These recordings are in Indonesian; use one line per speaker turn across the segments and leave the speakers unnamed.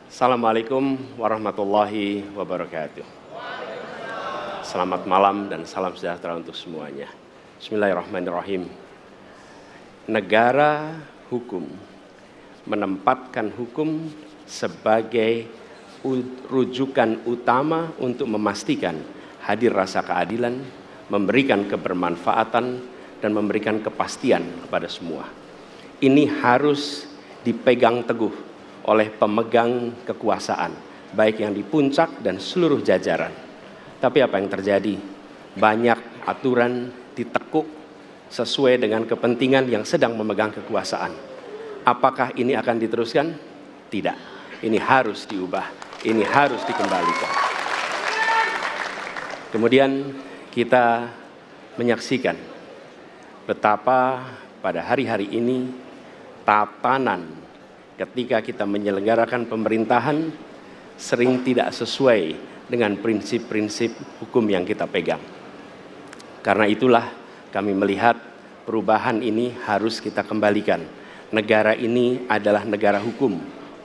Assalamualaikum warahmatullahi wabarakatuh. Selamat malam dan salam sejahtera untuk semuanya. Bismillahirrahmanirrahim. Negara hukum menempatkan hukum sebagai rujukan utama untuk memastikan hadir rasa keadilan, memberikan kebermanfaatan, dan memberikan kepastian kepada semua. Ini harus dipegang teguh oleh pemegang kekuasaan, baik yang di puncak dan seluruh jajaran. Tapi apa yang terjadi? Banyak aturan ditekuk sesuai dengan kepentingan yang sedang memegang kekuasaan. Apakah ini akan diteruskan? Tidak. Ini harus diubah. Ini harus dikembalikan. Kemudian kita menyaksikan betapa pada hari-hari ini tatanan ketika kita menyelenggarakan pemerintahan sering tidak sesuai dengan prinsip-prinsip hukum yang kita pegang. Karena itulah kami melihat perubahan ini harus kita kembalikan. Negara ini adalah negara hukum,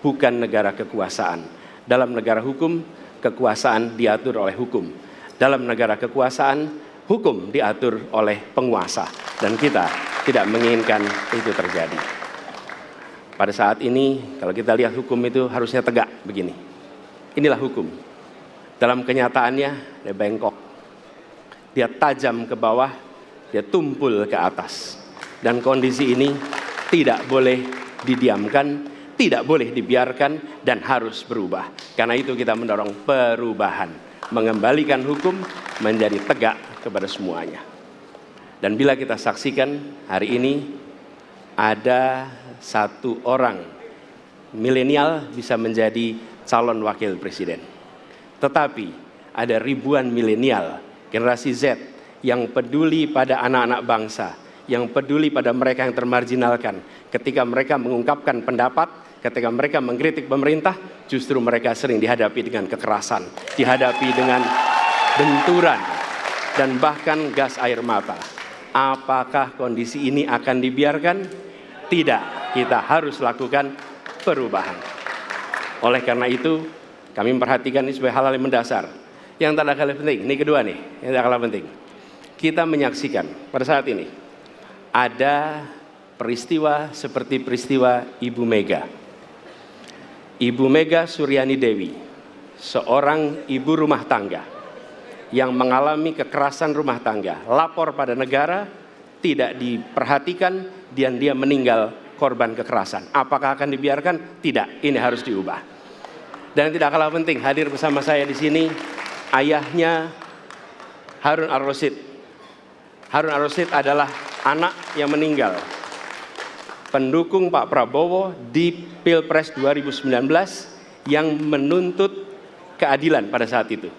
bukan negara kekuasaan. Dalam negara hukum, kekuasaan diatur oleh hukum. Dalam negara kekuasaan, hukum diatur oleh penguasa. Dan kita tidak menginginkan itu terjadi. Pada saat ini, kalau kita lihat hukum itu harusnya tegak begini. Inilah hukum. Dalam kenyataannya, dia bengkok. Dia tajam ke bawah, dia tumpul ke atas. Dan kondisi ini tidak boleh didiamkan, tidak boleh dibiarkan, dan harus berubah. Karena itu kita mendorong perubahan. Mengembalikan hukum menjadi tegak kepada semuanya. Dan bila kita saksikan hari ini, ada satu orang milenial bisa menjadi calon wakil presiden. Tetapi ada ribuan milenial, generasi Z, yang peduli pada anak-anak bangsa, yang peduli pada mereka yang termarginalkan. Ketika mereka mengungkapkan pendapat, ketika mereka mengkritik pemerintah, justru mereka sering dihadapi dengan kekerasan, dihadapi dengan benturan, dan bahkan gas air mata. Apakah kondisi ini akan dibiarkan? Tidak, kita harus lakukan perubahan. Oleh karena itu, kami memperhatikan ini sebagai hal-hal yang mendasar. Yang tak kalah penting, ini kedua nih, yang tak kalah penting. Kita menyaksikan pada saat ini, ada peristiwa seperti peristiwa Ibu Mega. Ibu Mega Suryani Dewi, seorang ibu rumah tangga yang mengalami kekerasan rumah tangga, lapor pada negara, tidak diperhatikan, dan dia meninggal korban kekerasan. Apakah akan dibiarkan? Tidak, ini harus diubah. Dan tidak kalah penting, hadir bersama saya di sini ayahnya Harun Ar-Rasyid. Harun Ar-Rasyid adalah anak yang meninggal, pendukung Pak Prabowo di Pilpres 2019 yang menuntut keadilan pada saat itu.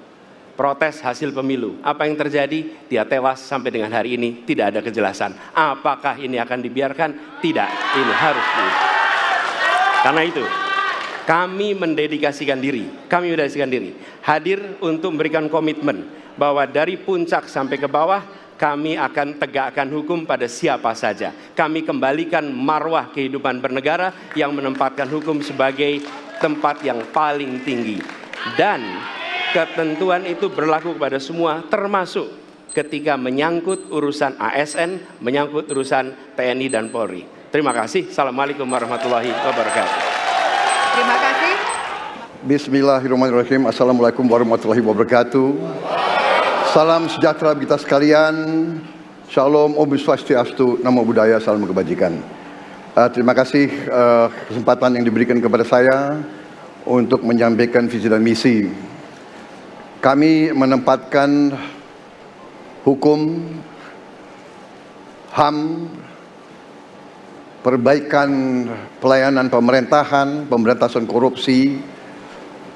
Protes hasil pemilu. Apa yang terjadi? Dia tewas sampai dengan hari ini tidak ada kejelasan. Apakah ini akan dibiarkan? Tidak, ini harus diubah. Karena itu, kami mendedikasikan diri hadir untuk memberikan komitmen bahwa dari puncak sampai ke bawah kami akan tegakkan hukum pada siapa saja. Kami kembalikan marwah kehidupan bernegara yang menempatkan hukum sebagai tempat yang paling tinggi. Dan ketentuan itu berlaku kepada semua, termasuk ketika menyangkut urusan ASN, menyangkut urusan TNI dan Polri. Terima kasih. Assalamualaikum warahmatullahi wabarakatuh.
Terima kasih.
Bismillahirrahmanirrahim. Assalamualaikum warahmatullahi wabarakatuh. Salam sejahtera kita sekalian. Shalom, Om Swastiastu, Namo Buddhaya, salam kebajikan. Terima kasih kesempatan yang diberikan kepada saya untuk menyampaikan visi dan misi. Kami menempatkan hukum, HAM, perbaikan pelayanan pemerintahan, pemberantasan korupsi,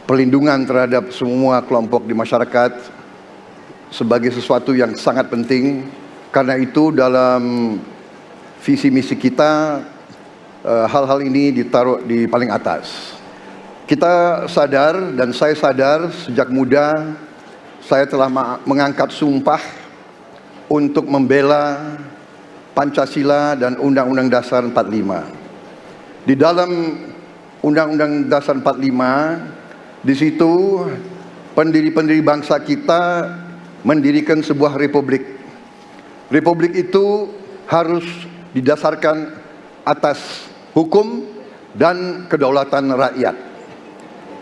perlindungan terhadap semua kelompok di masyarakat sebagai sesuatu yang sangat penting. Karena itu dalam visi misi kita hal-hal ini ditaruh di paling atas. Kita sadar dan saya sadar sejak muda saya telah mengangkat sumpah untuk membela Pancasila dan Undang-Undang Dasar 45. Di dalam Undang-Undang Dasar 45, di situ pendiri-pendiri bangsa kita mendirikan sebuah republik. Republik itu harus didasarkan atas hukum dan kedaulatan rakyat.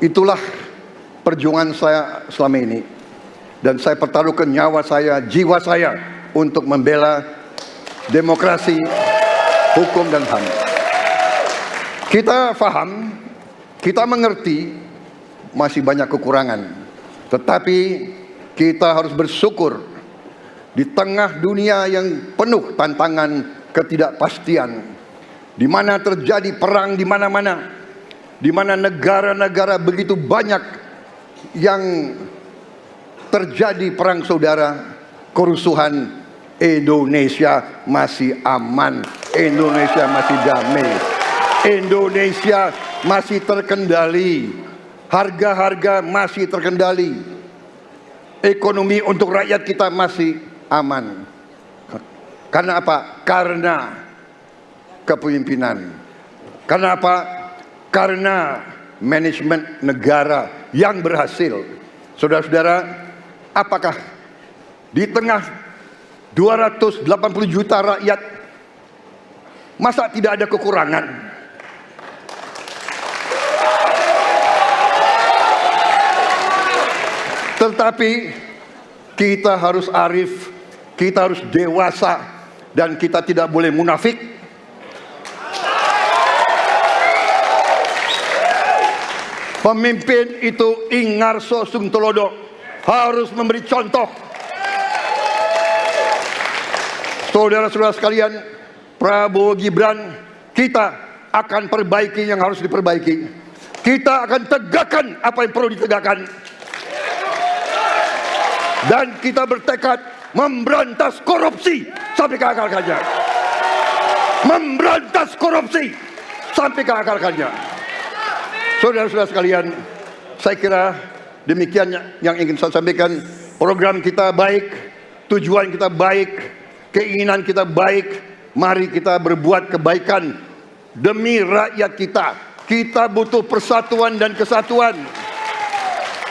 Itulah perjuangan saya selama ini. Dan saya pertaruhkan nyawa saya, jiwa saya untuk membela demokrasi, hukum dan HAM. Kita faham, kita mengerti masih banyak kekurangan. Tetapi kita harus bersyukur di tengah dunia yang penuh tantangan ketidakpastian, di mana terjadi perang di mana-mana, di mana negara-negara begitu banyak yang terjadi perang saudara, kerusuhan, Indonesia masih aman, Indonesia masih damai, Indonesia masih terkendali, harga-harga masih terkendali, ekonomi untuk rakyat kita masih aman. Karena apa? Karena kepemimpinan. Karena apa? Karena manajemen negara yang berhasil. Saudara-saudara, apakah di tengah 280 juta rakyat masa tidak ada kekurangan? Tetapi kita harus arif, kita harus dewasa, dan kita tidak boleh munafik. Pemimpin itu ingarso sung telodo, harus memberi contoh. Saudara-saudara sekalian, Prabowo Gibran, kita akan perbaiki yang harus diperbaiki. Kita akan tegakkan apa yang perlu ditegakkan. Dan kita bertekad memberantas korupsi sampai ke akar-akarnya. Memberantas korupsi sampai ke akar-akarnya. Saudara-saudara sekalian, saya kira demikian yang ingin saya sampaikan. Program kita baik, tujuan kita baik, keinginan kita baik. Mari kita berbuat kebaikan demi rakyat kita. Kita butuh persatuan dan kesatuan.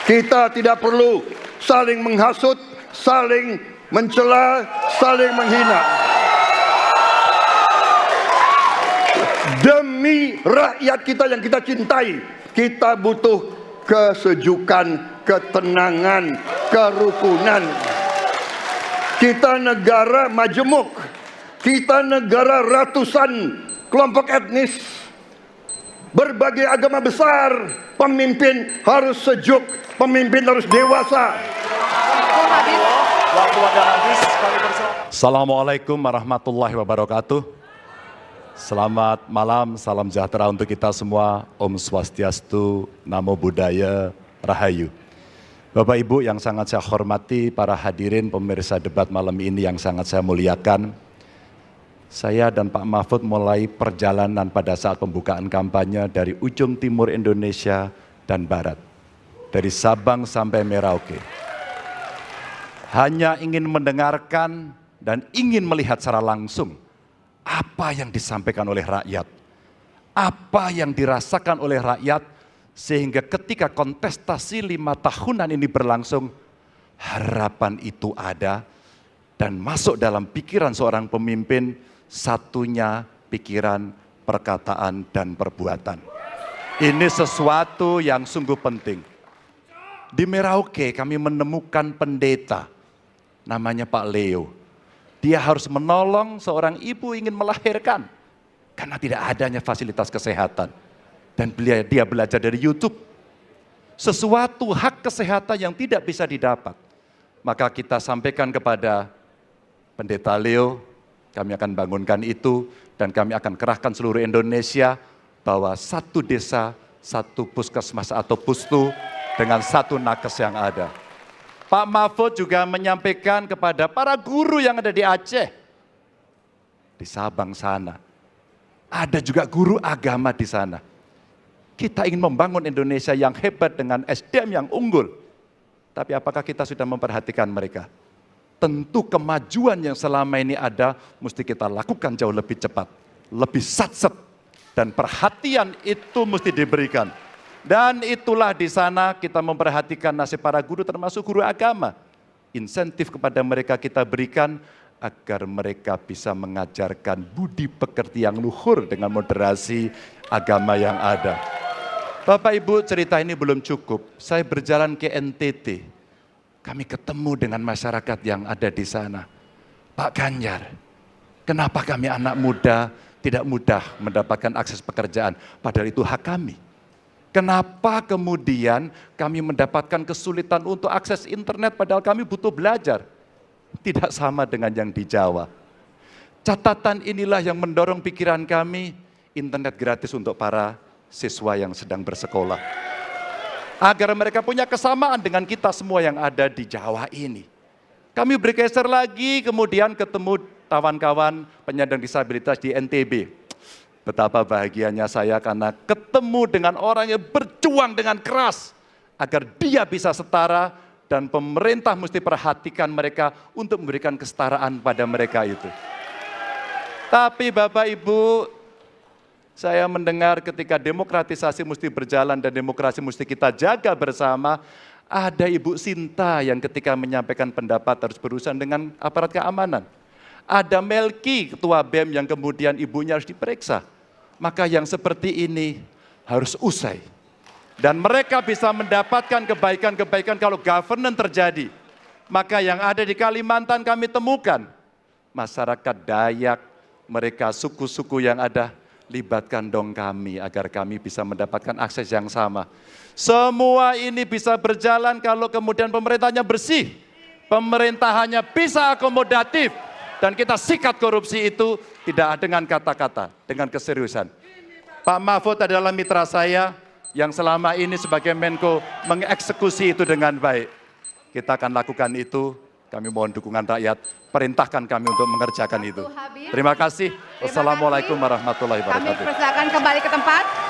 Kita tidak perlu saling menghasut, saling mencela, saling menghina. Demi rakyat kita yang kita cintai, kita butuh kesejukan, ketenangan, kerukunan. Kita negara majemuk, kita negara ratusan kelompok etnis, berbagai agama besar. Pemimpin harus sejuk, pemimpin harus dewasa.
Assalamualaikum warahmatullahi wabarakatuh. Selamat malam, salam sejahtera untuk kita semua. Om Swastiastu, Namo Buddhaya, Rahayu. Bapak Ibu yang sangat saya hormati, para hadirin pemirsa debat malam ini yang sangat saya muliakan. Saya dan Pak Mahfud mulai perjalanan pada saat pembukaan kampanye dari ujung timur Indonesia dan barat. Dari Sabang sampai Merauke. Hanya ingin mendengarkan dan ingin melihat secara langsung apa yang disampaikan oleh rakyat. Apa yang dirasakan oleh rakyat sehingga ketika kontestasi 5 tahunan ini berlangsung, harapan itu ada dan masuk dalam pikiran seorang pemimpin. Satunya pikiran, perkataan, dan perbuatan. Ini sesuatu yang sungguh penting. Di Merauke kami menemukan pendeta, namanya Pak Leo. Dia harus menolong seorang ibu ingin melahirkan, karena tidak adanya fasilitas kesehatan. Dan dia belajar dari YouTube. Sesuatu hak kesehatan yang tidak bisa didapat. Maka kita sampaikan kepada Pendeta Leo, kami akan bangunkan itu dan kami akan kerahkan seluruh Indonesia bahwa satu desa, satu puskesmas atau pustu dengan satu nakes yang ada. Pak Mahfud juga menyampaikan kepada para guru yang ada di Aceh, di Sabang sana. Ada juga guru agama di sana. Kita ingin membangun Indonesia yang hebat dengan SDM yang unggul. Tapi apakah kita sudah memperhatikan mereka? Tentu kemajuan yang selama ini ada mesti kita lakukan jauh lebih cepat, lebih satset. Dan perhatian itu mesti diberikan. Dan itulah di sana kita memperhatikan nasib para guru termasuk guru agama. Insentif kepada mereka kita berikan agar mereka bisa mengajarkan budi pekerti yang luhur dengan moderasi agama yang ada. Bapak Ibu, cerita ini belum cukup. Saya berjalan ke NTT. Kami ketemu dengan masyarakat yang ada di sana. Pak Ganjar, kenapa kami anak muda tidak mudah mendapatkan akses pekerjaan, padahal itu hak kami. Kenapa kemudian kami mendapatkan kesulitan untuk akses internet padahal kami butuh belajar? Tidak sama dengan yang di Jawa. Catatan inilah yang mendorong pikiran kami, internet gratis untuk para siswa yang sedang bersekolah. Agar mereka punya kesamaan dengan kita semua yang ada di Jawa ini. Kami bergeser lagi, kemudian ketemu kawan-kawan penyandang disabilitas di NTB. Betapa bahagianya saya karena ketemu dengan orang yang berjuang dengan keras agar dia bisa setara dan pemerintah mesti perhatikan mereka untuk memberikan kesetaraan pada mereka itu. Tapi Bapak Ibu, saya mendengar ketika demokratisasi mesti berjalan dan demokrasi mesti kita jaga bersama, ada Ibu Sinta yang ketika menyampaikan pendapat harus berurusan dengan aparat keamanan. Ada Melki, ketua BEM yang kemudian ibunya harus diperiksa. Maka yang seperti ini harus usai. Dan mereka bisa mendapatkan kebaikan-kebaikan kalau governance terjadi. Maka yang ada di Kalimantan kami temukan. Masyarakat Dayak, mereka suku-suku yang ada, libatkan dong kami agar kami bisa mendapatkan akses yang sama. Semua ini bisa berjalan kalau kemudian pemerintahnya bersih. Pemerintahannya bisa akomodatif. Dan kita sikat korupsi itu tidak dengan kata-kata, dengan keseriusan. Pak Mahfud adalah mitra saya yang selama ini sebagai Menko mengeksekusi itu dengan baik. Kita akan lakukan itu, kami mohon dukungan rakyat, perintahkan kami untuk mengerjakan itu. Terima kasih. Wassalamualaikum warahmatullahi wabarakatuh.
Kami persilakan kembali ke tempat.